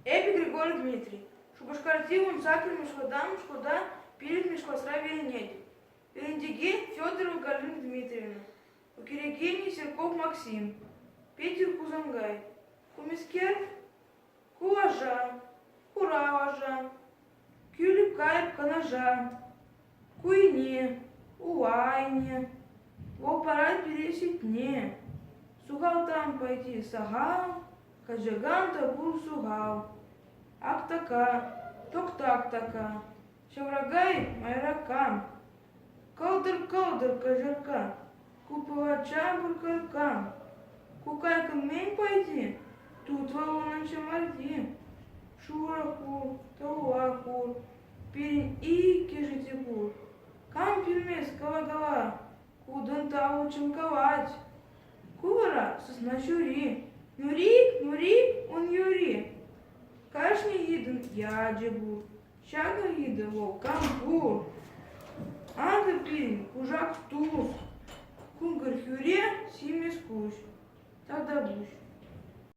Епі Григорій Дмитрий, Шубашкартивым сакрым шкода, пилит мешкосра веренеди. Верендиге Федорова Галина Дмитриевна, у Кирегени Серков Максим, Петер Кузангай, Кумискер Куажа, Кураважа, Кюлип Кайп Канажа, Куйне, Уайне, в аппарат пересетне, Сугал там пойти сагал, Каджаган табур сугал, Актака, Токтак-така, Шаврагай майракам, Калдыр-калдыр кажака, Купывача буркаркам, Кукайка мень пойди, тут валуна чамарди, Шуракур, Тауакур, Пирин и кижитикур, Кам пирмес калагала, Кудан таву чемковать, Кувара сосна чури, Нурик, он юри, Кашни иден яджебур, Шага ида волкам бур, Анда пирин, кужак туз, Кунгар хюре, симес куш, Тогда буш.